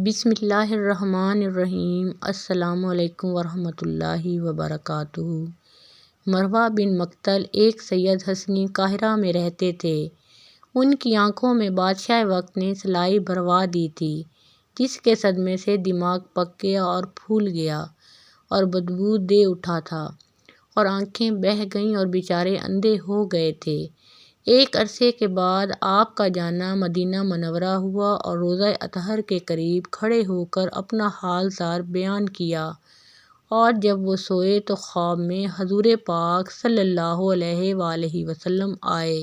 بسم اللہ الرحمن الرحیم۔ السلام علیکم ورحمۃ اللہ وبرکاتہ۔ مروہ بن مقتل ایک سید حسنی قاہرہ میں رہتے تھے۔ ان کی آنکھوں میں بادشاہ وقت نے سلائی بھروا دی تھی، جس کے صدمے سے دماغ پک گیا اور پھول گیا اور بدبو دے اٹھا تھا، اور آنکھیں بہہ گئیں اور بیچارے اندھے ہو گئے تھے۔ ایک عرصے کے بعد آپ کا جانا مدینہ منورہ ہوا اور روضہ اطہر کے قریب کھڑے ہو کر اپنا حال زار بیان کیا، اور جب وہ سوئے تو خواب میں حضور پاک صلی اللہ علیہ وآلہ وسلم آئے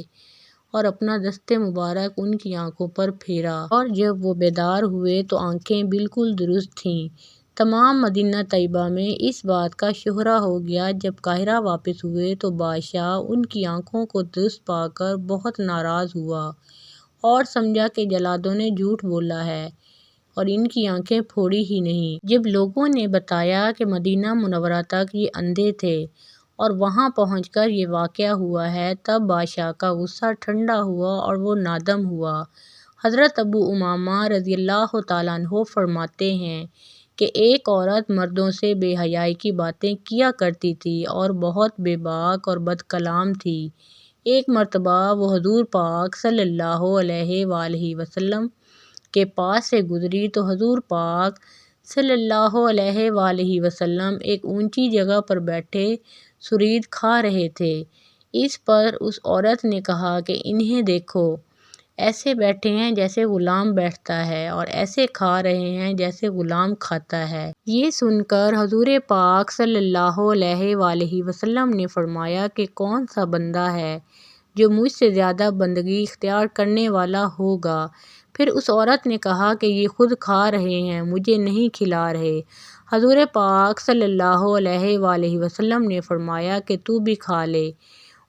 اور اپنا دست مبارک ان کی آنکھوں پر پھیرا، اور جب وہ بیدار ہوئے تو آنکھیں بالکل درست تھیں۔ تمام مدینہ طیبہ میں اس بات کا شہرہ ہو گیا۔ جب قاہرہ واپس ہوئے تو بادشاہ ان کی آنکھوں کو درست پا کر بہت ناراض ہوا اور سمجھا کہ جلادوں نے جھوٹ بولا ہے اور ان کی آنکھیں پھوڑی ہی نہیں۔ جب لوگوں نے بتایا کہ مدینہ منورہ تک یہ اندھے تھے اور وہاں پہنچ کر یہ واقعہ ہوا ہے، تب بادشاہ کا غصہ ٹھنڈا ہوا اور وہ نادم ہوا۔ حضرت ابو امامہ رضی اللہ تعالیٰ عنہ فرماتے ہیں کہ ایک عورت مردوں سے بے حیائی کی باتیں کیا کرتی تھی اور بہت بے باک اور بد کلام تھی۔ ایک مرتبہ وہ حضور پاک صلی اللہ علیہ وآلہ وسلم کے پاس سے گزری تو حضور پاک صلی اللہ علیہ وآلہ وسلم ایک اونچی جگہ پر بیٹھے ثرید کھا رہے تھے۔ اس پر اس عورت نے کہا کہ انہیں دیکھو، ایسے بیٹھے ہیں جیسے غلام بیٹھتا ہے اور ایسے کھا رہے ہیں جیسے غلام کھاتا ہے۔ یہ سن کر حضور پاک صلی اللہ علیہ وآلہ وسلم نے فرمایا کہ کون سا بندہ ہے جو مجھ سے زیادہ بندگی اختیار کرنے والا ہوگا؟ پھر اس عورت نے کہا کہ یہ خود کھا رہے ہیں، مجھے نہیں کھلا رہے۔ حضور پاک صلی اللہ علیہ وآلہ وسلم نے فرمایا کہ تو بھی کھا لے۔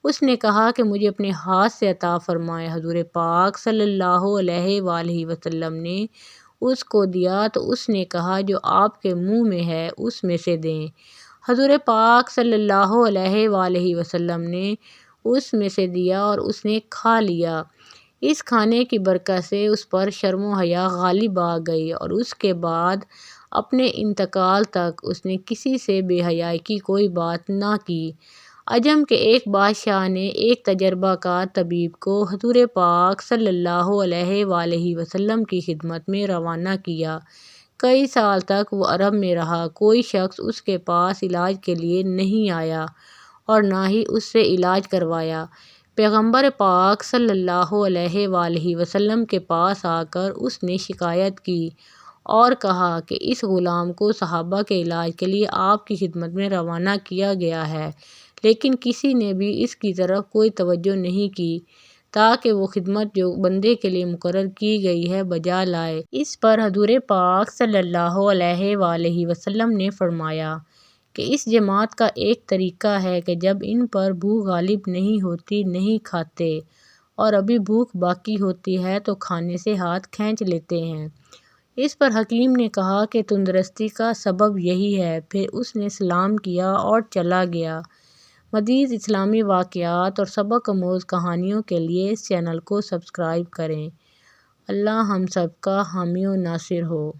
اس نے کہا کہ مجھے اپنے ہاتھ سے عطا فرمائے۔ حضور پاک صلی اللہ علیہ وآلہ وسلم نے اس کو دیا تو اس نے کہا جو آپ کے منہ میں ہے اس میں سے دیں۔ حضور پاک صلی اللہ علیہ وآلہ وسلم نے اس میں سے دیا اور اس نے کھا لیا۔ اس کھانے کی برکت سے اس پر شرم و حیا غالب آ گئی اور اس کے بعد اپنے انتقال تک اس نے کسی سے بے حیائی کی کوئی بات نہ کی۔ عجم کے ایک بادشاہ نے ایک تجربہ کار طبیب کو حضور پاک صلی اللہ علیہ وآلہ وسلم کی خدمت میں روانہ کیا۔ کئی سال تک وہ عرب میں رہا، کوئی شخص اس کے پاس علاج کے لیے نہیں آیا اور نہ ہی اس سے علاج کروایا۔ پیغمبر پاک صلی اللہ علیہ وآلہ وسلم کے پاس آ کر اس نے شکایت کی اور کہا کہ اس غلام کو صحابہ کے علاج کے لیے آپ کی خدمت میں روانہ کیا گیا ہے، لیکن کسی نے بھی اس کی طرف کوئی توجہ نہیں کی تاکہ وہ خدمت جو بندے کے لیے مقرر کی گئی ہے بجا لائے۔ اس پر حضور پاک صلی اللہ علیہ وآلہ وسلم نے فرمایا کہ اس جماعت کا ایک طریقہ ہے کہ جب ان پر بھوک غالب نہیں ہوتی نہیں کھاتے، اور ابھی بھوک باقی ہوتی ہے تو کھانے سے ہاتھ کھینچ لیتے ہیں۔ اس پر حکیم نے کہا کہ تندرستی کا سبب یہی ہے۔ پھر اس نے سلام کیا اور چلا گیا۔ مزید اسلامی واقعات اور سبق آموز کہانیوں کے لیے اس چینل کو سبسکرائب کریں۔ اللہ ہم سب کا حامی و ناصر ہو۔